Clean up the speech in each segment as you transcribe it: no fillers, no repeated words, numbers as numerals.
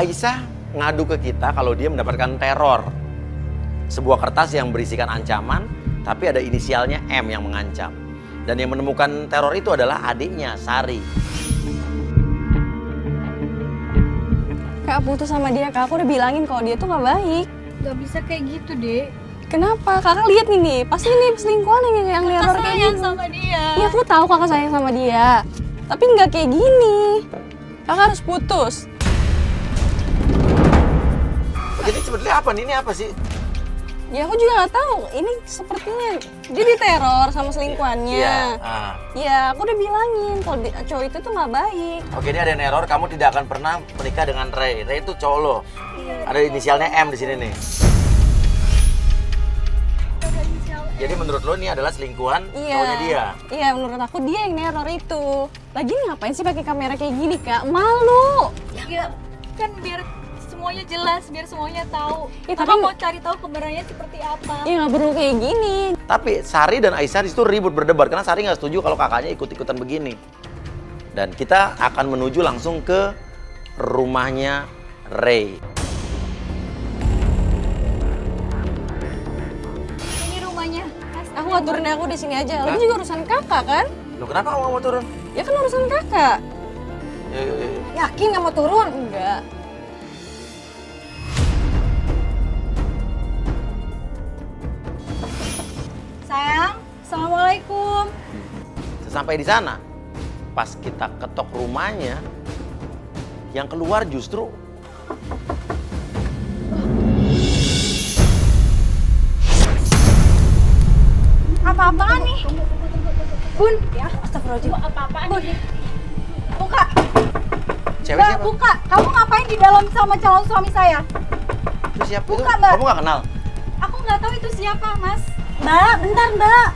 Aisyah ngadu ke kita kalau dia mendapatkan teror. Sebuah kertas yang berisikan ancaman, tapi ada inisialnya M yang mengancam. Dan yang menemukan teror itu adalah adiknya, Sari. Kak, putus sama dia, Kak. Aku udah bilangin kalau dia tuh nggak baik. Gak bisa kayak gitu, Dek. Kenapa? Kakak lihat nih, pasti ini selingkuhan yang teror kayak sayang gini. sama dia. Iya, aku tahu kakak sayang sama dia. Tapi nggak kayak gini. Kakak harus putus. Jadi sebetulnya apa nih? Ini apa sih? Ya aku juga nggak tahu. Ini sepertinya dia diteror sama selingkuhannya. Iya. Iya, aku udah bilangin kalau cowok itu tuh nggak baik. Oke, ini ada neror. Kamu tidak akan pernah menikah dengan Ray. Ray itu cowok lo. Iya. Ada inisialnya M di sini nih. Ada inisial M. Jadi menurut lo ini adalah selingkuhan cowoknya dia. Iya, menurut aku dia yang neror itu. Lagi ngapain sih pakai kamera kayak gini, Kak? Malu. Ya, kan biar semuanya jelas, biar semuanya tahu. Ya, Kakak tapi- mau cari tahu kebenarannya seperti apa. Ya nggak perlu kayak gini. Tapi Sari dan Aisyah di situ ribut berdebat karena Sari nggak setuju kalau kakaknya ikut-ikutan begini. Dan kita akan menuju langsung ke rumahnya Ray. Ini rumahnya. Aku nggak turunin, aku di sini aja. Lagi juga urusan kakak kan? Loh, kenapa kamu nggak mau turun? Ya kan urusan kakak. Yuk. Yakin nggak mau turun? Enggak. Sayang, assalamualaikum. Sesampai di sana, pas kita ketok rumahnya, yang keluar justru Apa-apaan nih? Bun, ya astagfirullahaladzim. Apa-apaan nih? Buka, cewek Mbak, siapa? buka. Kamu ngapain di dalam sama calon suami saya? Itu siapa? Itu Buka, Mbak. kamu nggak kenal? Aku nggak tahu itu siapa, Mas. Mbak, bentar, Mbak.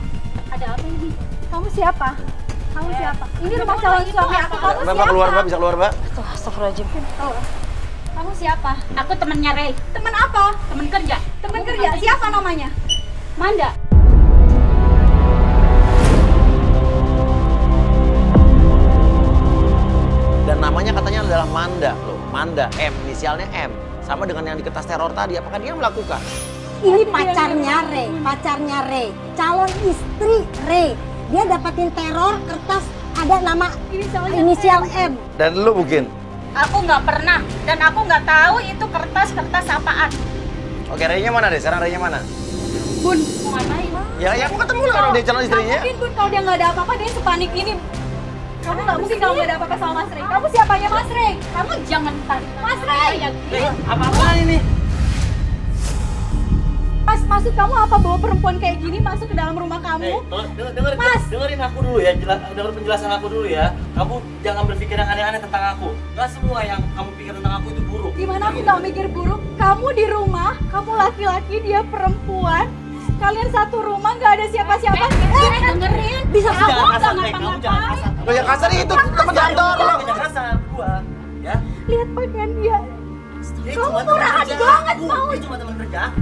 Ada apa ini? Kamu siapa? Kamu siapa? Ini rumah calon suami aku. Kamu Mbak, siapa? keluar, Mbak, bisa keluar, Mbak. Tuh, astagfirullahaladzim. Kamu siapa? Aku temennya Ray, Teman apa? temen kerja. Teman kerja. Siapa namanya? Manda. Dan namanya katanya adalah Manda loh. Manda, M, inisialnya M. Sama dengan yang di kertas teror tadi, apakah dia melakukan? Ini pacarnya Ray, calon istri Ray. Dia dapatin teror kertas ada nama inisial M. Dan lu mungkin? Aku nggak pernah dan aku nggak tahu itu kertas apaan. Oke, Ray-nya mana deh? Sekarang Ray-nya mana? Bun. Mau ngapain? Ya aku ketemu lah kalau dia calon istrinya. Mungkin Bun kalau dia nggak ada apa-apa dia sepanik ini. Kamu nggak mungkin kalau nggak ada apa-apa sama Mas Ray. Kamu siapanya Mas Ray? Kamu jangan tarik Mas Ray. Apa-apaan ini? Mas, maksud kamu apa bawa perempuan kayak gini masuk ke dalam rumah kamu? Mas. Dengerin aku dulu ya, dengerin penjelasan aku dulu ya. Kamu jangan berpikir yang aneh-aneh tentang aku. Gak semua yang kamu pikir tentang aku itu buruk. Gimana aku nggak mikir buruk? Kamu di rumah, kamu laki-laki, dia perempuan. Kalian satu rumah nggak ada siapa-siapa. dengerin. Bisa Kamu jangan kamu kasar, nggak Kamu jangan ngapa-ngapain? kasar. Lo yang kasar itu temen kantor lo. Jangan kasar, gua. Ya. Lihat pakaian dia. Dia Kamu cuma teman murahan kerja banget, aku. mau. Dia cuma teman kerja aku.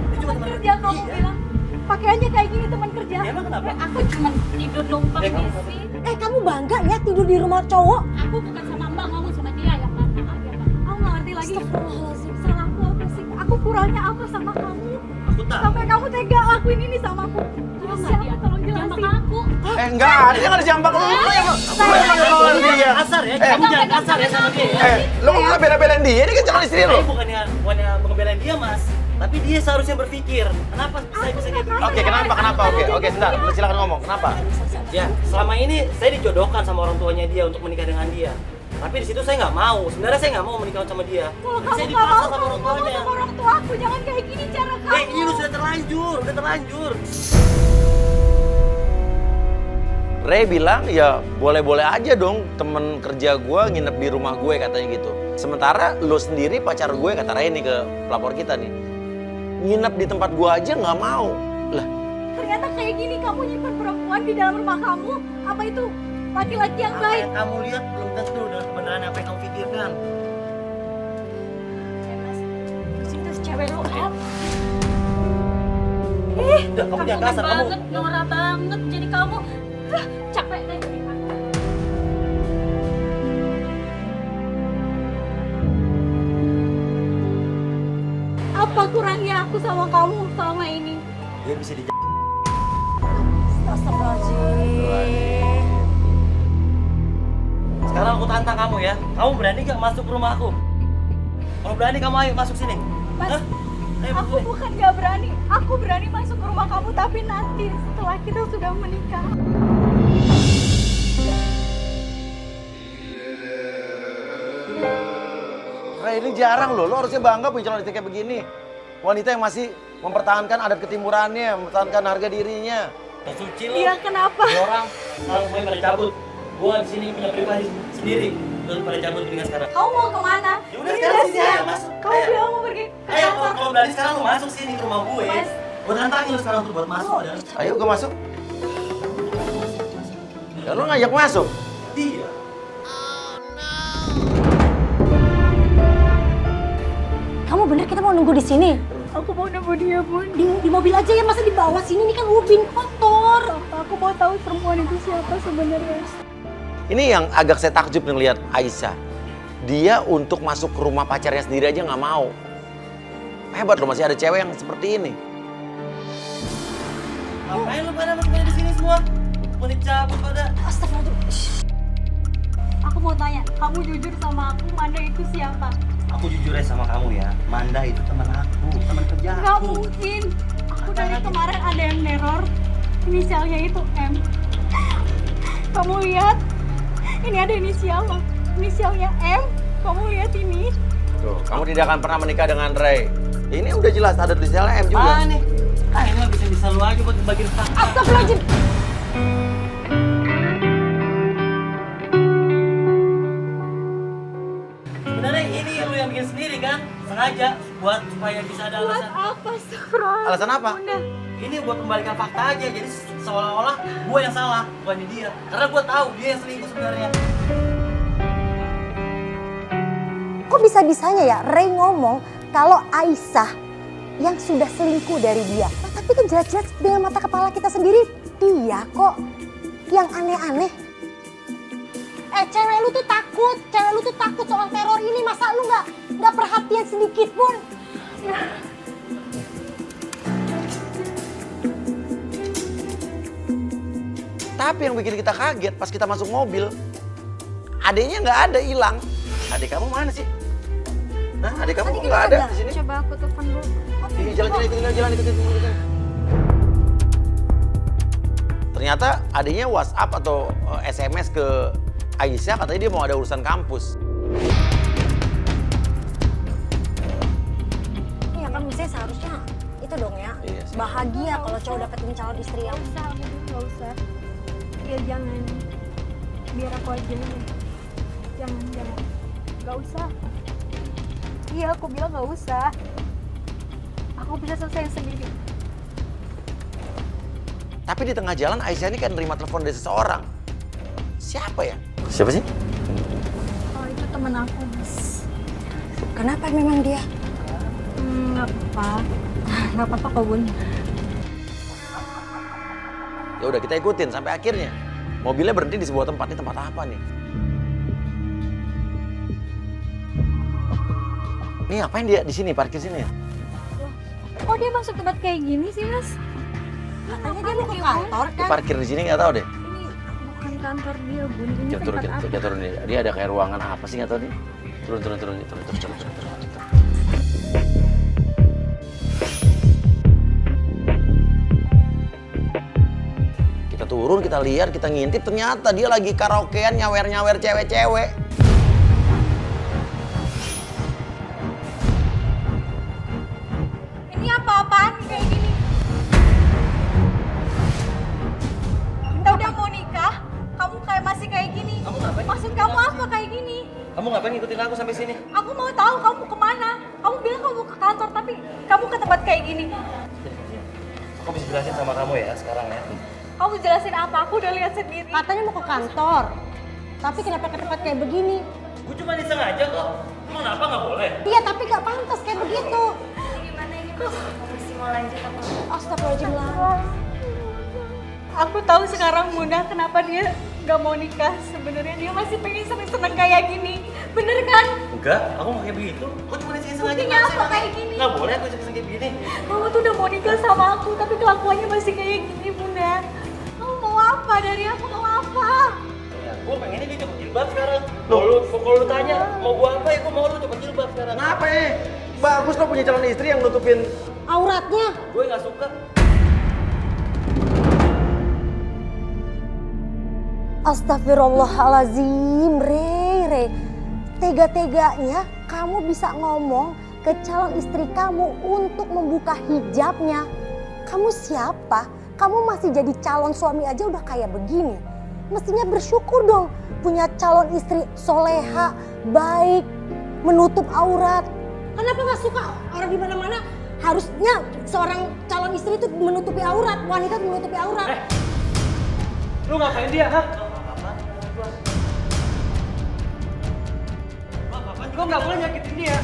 Dia cuma Teman kerja kamu Iya. bilang. Pakaiannya kayak gini teman kerja. Ya, emang kenapa? Aku cuma tidur numpang di sini. Kamu bangga ya tidur di rumah cowok? Aku bukan sama Mbak, ngomong sama dia ya Mbak. Maaf ya Mbak. Aku nggak ngerti lagi. Salah aku apa sih? Aku kurangnya apa sama kamu? Aku tahu. Sampai kamu tega lakuin ini sama aku. Kamu Nggak siapa? dia Tolong jambak jelasin. aku. Enggak, dia nggak ada jambak lu. Lu yang ngomongin dia. Kasar ya, kamu jangan kasar ya sama dia. Lu kok nggak bela-belain dia? Ini kan calon istri lo. Saya bukannya ngebelain dia, Mas. Tapi dia seharusnya berpikir, kenapa saya bisa kayak begini? Oke, kenapa? Oke, sebentar. Lu silakan ngomong. Kenapa? Ya, selama ini saya dijodohkan sama orang tuanya dia untuk menikah dengan dia. Tapi di situ saya nggak mau. Sebenarnya saya nggak mau menikah sama dia. Kalau Tapi saya kamu nggak mau, dipaksa sama kamu orang ngomong tuanya. sama orang tua aku. Jangan kayak gini cara kamu. Ini udah terlanjur. Ray bilang ya boleh-boleh aja dong temen kerja gue nginep di rumah gue katanya gitu. Sementara lo sendiri pacar gue kata Ray nih ke pelapor kita nih. Nginep di tempat gue aja nggak mau. Lah, Ternyata kayak gini kamu nyimpan perempuan di dalam rumah kamu. Apa itu laki-laki yang Apa baik? yang kamu lihat belum tentu dengan kebenaran apa yang kamu pikirkan. Mas, situ cewek lu up. Udah, kamu jangan kasar, kamu. Norak banget jadi kamu. Capek deh. kurangnya aku sama kamu selama ini? Dia bisa di Astagfirullahaladzim. Sekarang aku tantang kamu ya. Kamu berani gak masuk ke rumah aku? Kalau berani kamu ayo masuk sini. Mas, Hah? Ayo masuk aku sini. bukan gak berani. Aku berani masuk ke rumah kamu, tapi nanti setelah kita sudah menikah. Ray, ini jarang loh, lo harusnya bangga punya calon istri kayak begini. Wanita yang masih mempertahankan adat ketimurannya, mempertahankan harga dirinya. Suci lo. Iya, kenapa? Ini orang sekarang semuanya pada cabut. Gua di sini punya privasi sendiri. Terus pada cabut mendingan sekarang. Kamu mau kemana? Ya udah sekarang sini ayo masuk. Kamu Ayo. bilang mau pergi ke Ayo kantor. kalau berani sekarang lu masuk sini ke rumah gue. Mas. Gua tantangin lu sekarang untuk buat masuk dan Ayo, gue masuk. Ya lo ngajak masuk. dia. Kamu bener kita mau nunggu di sini? Aku mau nunggu dia, Bun. Di mobil aja ya, masa di bawah sini? Ini kan ubin kotor. Aku mau tahu perempuan itu siapa sebenarnya. Ini yang agak saya takjub ngeliat Aisyah. Dia untuk masuk ke rumah pacarnya sendiri aja nggak mau. Hebat loh, masih ada cewek yang seperti ini. Ngapain lu pada masuk di sini semua? Mau dicabut pada. Astagfirullahaladzim. Aku mau tanya, kamu jujur sama aku, Manda itu siapa? Aku jujur aja sama kamu ya. Manda itu teman aku, teman kerja Gak aku. mungkin. Aku dari kemarin ada yang neror. Inisialnya itu M. Kamu lihat? Ini ada inisialnya M. Kamu lihat ini? Tuh, kamu tidak akan pernah menikah dengan Ray. Ini udah jelas ada tulisannya M juga. Mana nih? Ah ini mah bisa lu aja buat bagian fakta. Astagfirullahaladzim. Sebenarnya ini lu yang bikin sendiri kan? Sengaja buat supaya bisa ada Buat alasan. apa, Astagfirullah? Alasan apa? Bunda. Ini buat membalikan fakta aja. Jadi seolah-olah gue yang salah, bukannya dia. Karena gue tahu dia yang selingkuh sebenarnya. Kok bisa-bisanya ya Ray ngomong kalau Aisyah yang sudah selingkuh dari dia. Nah, tapi kan jelas-jelas dengan mata kepala kita sendiri dia kok yang aneh-aneh. Cewek lu tuh takut soal teror ini. Masa lu nggak perhatian sedikit pun? Tapi yang bikin kita kaget pas kita masuk mobil, adeknya nggak ada, hilang. Adik kamu mana sih? Nah, adik kamu Tadi nggak kita ada ada. di sini. Coba aku telepon dulu. Ini jalan ikutin. Ternyata adiknya WhatsApp atau SMS ke Aisyah, katanya dia mau ada urusan kampus. Iya kan mestinya seharusnya itu dong ya. Iya sih. Bahagia kalau cowok dapetin calon istri yang Gak usah. Ya jangan. Biar aku aja nih. Jangan. Gak usah. Iya, aku bilang gak usah. Aku bisa selesai sendiri. Tapi di tengah jalan Aisyah ini kan nerima telepon dari seseorang. Siapa ya? Siapa sih? Oh, itu temen aku, Mas. kenapa memang dia? Gak apa-apa. Gak apa-apa kok, Bun. Ya udah kita ikutin sampai akhirnya. Mobilnya berhenti di sebuah tempat. Ini tempat apa nih? Nih ngapain dia di sini, parkir sini ya? Kok dia masuk tempat kayak gini sih, Mas? Katanya dia mau ke kantor Dia kan? parkir di sini nggak tahu deh. Ini bukan kantor dia, Bun. Ini Coba turun, tempat apa? kita turun nih. Dia ada kayak ruangan apa sih nggak tahu nih. Turun. Kita turun, kita lihat, kita ngintip, ternyata dia lagi karaokean nyawer-nyawer cewek-cewek. Ini apa-apaan kayak gini? Kita udah mau nikah, kamu kayak masih kayak gini. Kamu ngapain? Maksud kamu apa kayak gini? Kamu ngapain ngikutin aku sampai sini? Aku mau tahu kamu kemana. Kamu bilang kamu ke kantor, tapi kamu ke tempat kayak gini. Aku bisa jelasin sama kamu ya sekarang ya. Kamu jelasin apa? Aku udah lihat sendiri. Katanya mau ke kantor. Tapi kenapa ke tempat kayak begini? Gue cuma disengaja kok. Emang kenapa nggak boleh? Iya tapi gak pantas kayak begitu. Gimana ini, Mas? Masih mau lanjut apa? Astagfirullahaladzim lah. Aku tahu sekarang Bunda kenapa dia nggak mau nikah. Sebenarnya dia masih pengen seneng-seneng kayak gini. Bener kan? Enggak, aku nggak kayak begitu. Aku cuma iseng-iseng aja. Buktinya apa kayak gini? Nggak boleh aku iseng-iseng kayak begini. Kamu tuh udah mau nikah sama aku, tapi kelakuannya masih kayak gini, Bunda. Kamu mau apa dari aku? Mau apa? Ya, gue pengennya dia cepet jilbab sekarang. Kalau lu tanya mau gua apa ya, gua mau lu cepet jilbab sekarang. Kenapa ya? Bagus lo punya calon istri yang nutupin. Auratnya. Gue nggak suka. Astagfirullahalazim, Rey. Tega-teganya kamu bisa ngomong ke calon istri kamu untuk membuka hijabnya. Kamu siapa? Kamu masih jadi calon suami aja udah kayak begini. Mestinya bersyukur dong punya calon istri soleha, baik, menutup aurat. Kenapa nggak suka orang di mana-mana? Harusnya seorang calon istri itu menutupi aurat, wanita itu menutupi aurat. Lu ngapain dia, ha? Lu nggak boleh nyakitin dia.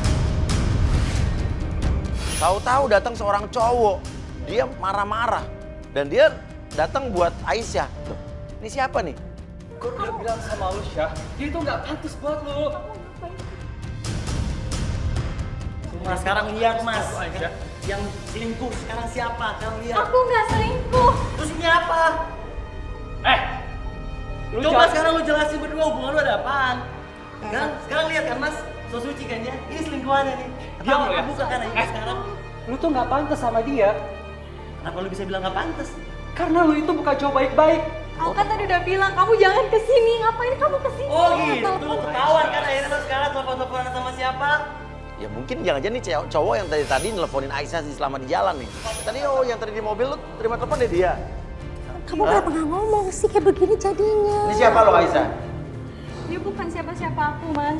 Tahu-tahu datang seorang cowok, dia marah-marah dan dia datang buat Aisyah. Tuh, ini siapa nih? Gue udah bilang sama lu, Syah, dia itu nggak pantas buat lu. Mas sekarang lihat Mas, Aisyah. yang selingkuh sekarang siapa? Sekarang lihat. Aku nggak selingkuh. Terus ini apa? Lu Coba jangan- sekarang lu jelasin berdua hubungan lu ada apaan? Sekarang lihat kan Mas, so suci kan ya? Ini selingkuhannya nih. Diam lu ya. Buka kan aja sekarang. Lu tuh nggak pantas sama dia. Kenapa lu bisa bilang nggak pantas? Karena lu itu bukan cowok baik-baik. Aku kan tadi udah bilang, kamu jangan kesini. Ngapain kamu kesini? Oh gitu, ketahuan kan akhirnya lu sekarang telepon-teleponan sama siapa? Ya mungkin jangan-jangan nih cowok yang tadi nelponin Aisyah sih selama di jalan nih. Tadi yang tadi di mobil lu terima telepon deh dia. Kamu kenapa nggak ngomong sih kayak begini jadinya? Ini siapa lo Aisyah? Dia bukan siapa-siapa aku, Mas.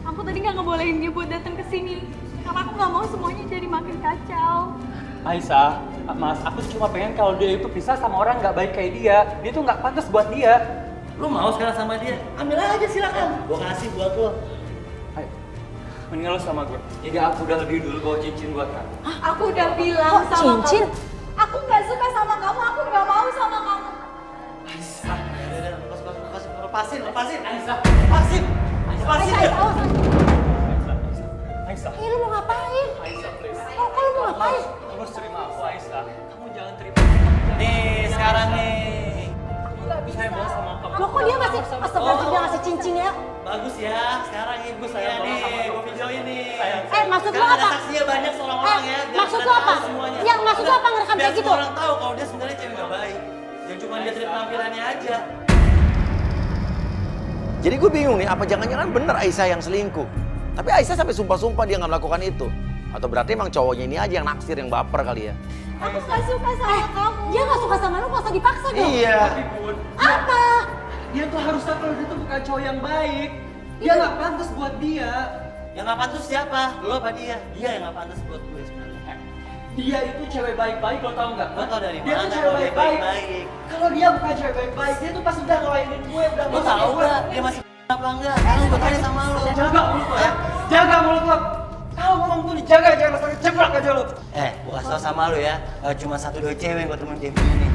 Aku tadi nggak ngebolehin dia buat datang ke sini. Karena aku nggak mau semuanya jadi makin kacau. Aisyah, Mas, aku tuh cuma pengen kalau dia itu pisah sama orang nggak baik kayak dia. Dia tuh nggak pantas buat dia. Lu mau sekarang sama dia? Ambil aja silakan. Gua kasih buat lo. Ayo, mendingan lu sama gue. Jadi aku udah lebih dulu bawa cincin buat kamu. Aku udah bilang Kok sama cincin? kamu. Aku nggak suka sama kamu. Aku nggak mau sama kamu. Aisyah, lepasin. Aisyah. Lepasin. Aisyah. Ini lu mau ngapain? Aisyah, please. Kok lu mau ngapain? Kamu harus terima aku, Aisyah. Kamu jangan terima. Nih, sekarang nih. Aku nggak bisa bawa sama kamu. Loh kok dia masih astagfirullah dia ngasih cincin ya? Bagus ya, sekarang ibu saya nih, gua video ini. Maksud lu Sekarang apa? ada saksinya banyak seorang orang ya. biar Maksud pada lu apa? tahu semuanya. Yang maksud lu apa ngerekam Biar kayak gitu? semua orang tahu kalau dia sebenarnya cewek nggak baik. Yang cuma dia terima penampilannya aja. Jadi gue bingung nih, apa jangan-jangan bener Aisyah yang selingkuh? Tapi Aisyah sampai sumpah-sumpah dia nggak melakukan itu. Atau berarti emang cowoknya ini aja yang naksir, yang baper kali ya? Aku nggak suka sama kamu. Dia nggak suka sama lu, nggak usah dipaksa dong. Iya. Tapi Bun, Apa? dia tuh harus tahu kalau dia tuh bukan cowok yang baik. Dia nggak pantas buat dia. Yang nggak pantas siapa? Lu apa dia? Dia yang nggak pantas buat gue sebenarnya. Dia itu cewek baik-baik, lo tau nggak? Lo tau dari Dia tuh mana cewek kalau dia baik-baik. baik-baik? Kalau dia bukan cewek baik-baik, dia tuh pasti udah ngelainin gue, udah Lu ngelainin tahu gue. nggak dia masih apa enggak? Sekarang gue tanya sama lu. Jaga mulut lo ya, jaga mulut lo. Kalau ngomong tuh dijaga, jangan asal ceplak aja lo. Gua kasih tau sama lu ya, cuma 1-2 cewek yang gua temen kayak begini.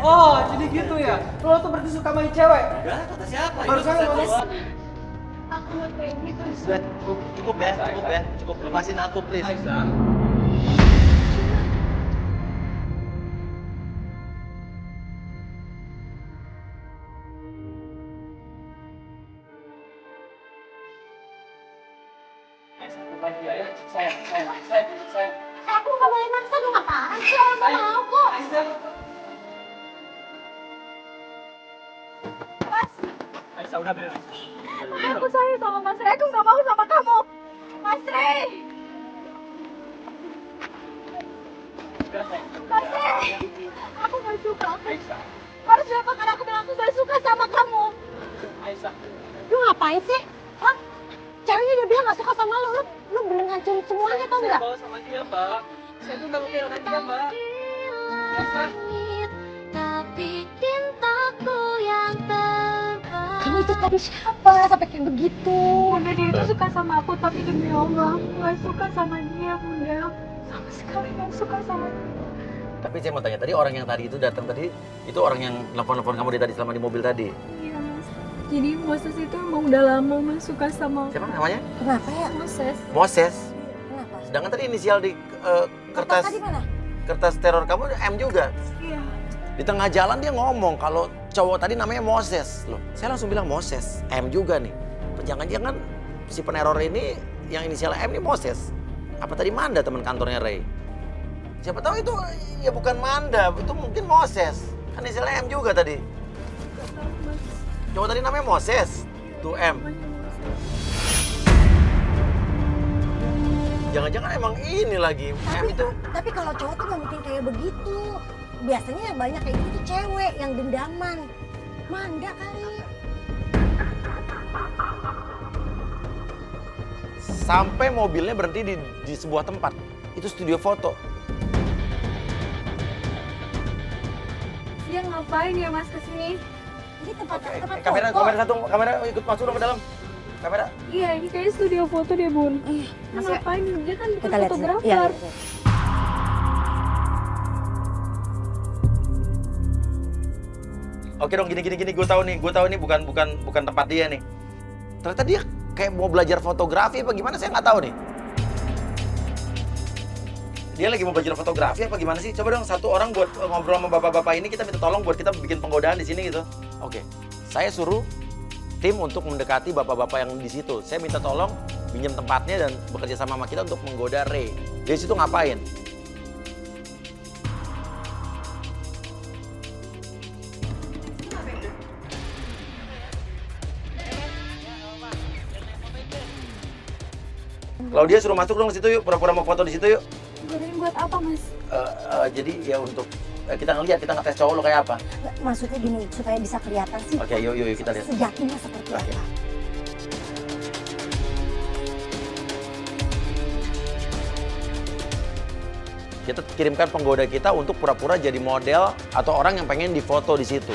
Oh, jadi gitu ya? Lo tuh berarti suka main cewek? Udah, kata siapa? Barusan Ini lo gua. Aku mau kayak gitu. Sudah, cukup ya. Cukup lepasin aku please. Aisyah. Lagi ya, sayang. Aku nggak boleh maksa dong, apaan sih? Orang nggak mau kok. Aisyah udah beres. Aku sayang sama Mas Rey. Aku nggak mau sama kamu. Mas Rey. Mas Rey. Aku nggak suka. Aisyah, Harus berapa kali aku bilang aku nggak suka sama kamu. Aisyah. Lu ngapain sih? Hah? Ceweknya udah bilang nggak suka sama lu bener ngancurin semuanya tau Saya nggak? bawa sama dia, Mbak. Saya tuh nggak mau kehilangan dia, Mbak. Aisyah. Tapi cintaku yang terbang. Kamu itu tadi siapa sampai kayak begitu? Bunda dia itu suka sama aku, tapi demi Allah aku gak suka sama dia, Bunda. Sama sekali gak suka sama dia. Tapi saya mau tanya, tadi orang yang tadi itu datang tadi, itu orang yang nelfon-nelfon kamu dari tadi selama di mobil tadi? Iya, Mas. Jadi Moses itu emang udah lama Mas suka sama Siapa namanya? Kenapa ya? Moses. Moses. Kenapa? Sedangkan tadi inisial di kertas Tadi mana? kertas teror kamu M juga. Iya. Di tengah jalan dia ngomong kalau cowok tadi namanya Moses. Loh, saya langsung bilang Moses, M juga nih. Jangan-jangan si peneror ini yang inisial M ini Moses. Apa tadi Manda teman kantornya Ray? Siapa tahu itu ya bukan Manda, itu mungkin Moses. Kan inisialnya M juga tadi. Gak tahu Mas. Cowok tadi namanya Moses. Tuh M. Namanya Moses. Jangan-jangan emang ini lagi. M itu Tapi kalau cowok tuh gak mungkin kayak begitu. Biasanya yang banyak kayak gitu tuh cewek yang dendaman. Manda kali. sampai mobilnya berhenti di sebuah tempat. Itu studio foto. Dia ngapain ya Mas kesini? Ini tempat tempat Kamera foto. kamera ikut masuk dong ke dalam. Kamera. Iya, ini kayaknya studio foto deh, Bun. Dia Mas, ngapain? Dia kan bukan kita lihat sini. fotografer. Iya, iya. Oke dong, gini. Gue tahu nih, bukan tempat dia nih. Ternyata dia kayak mau belajar fotografi apa gimana? Saya nggak tahu nih. Dia lagi mau belajar fotografi apa gimana sih? Coba dong satu orang buat ngobrol sama bapak-bapak ini, kita minta tolong buat kita bikin penggodaan di sini gitu. Oke, saya suruh tim untuk mendekati bapak-bapak yang di situ. Saya minta tolong pinjam tempatnya dan bekerja sama kita untuk menggoda Ray. Dia situ ngapain? Kalau dia suruh masuk dong ke situ yuk, pura-pura mau foto di situ yuk. Godain buat apa, Mas? Jadi ya untuk kita ngeliat, kita ngetes cowok lo kayak apa. Maksudnya gini, supaya bisa kelihatan sih. Oke, yuk kita lihat. Sejatinya seperti Oke. apa. Kita kirimkan penggoda kita untuk pura-pura jadi model atau orang yang pengen difoto di situ.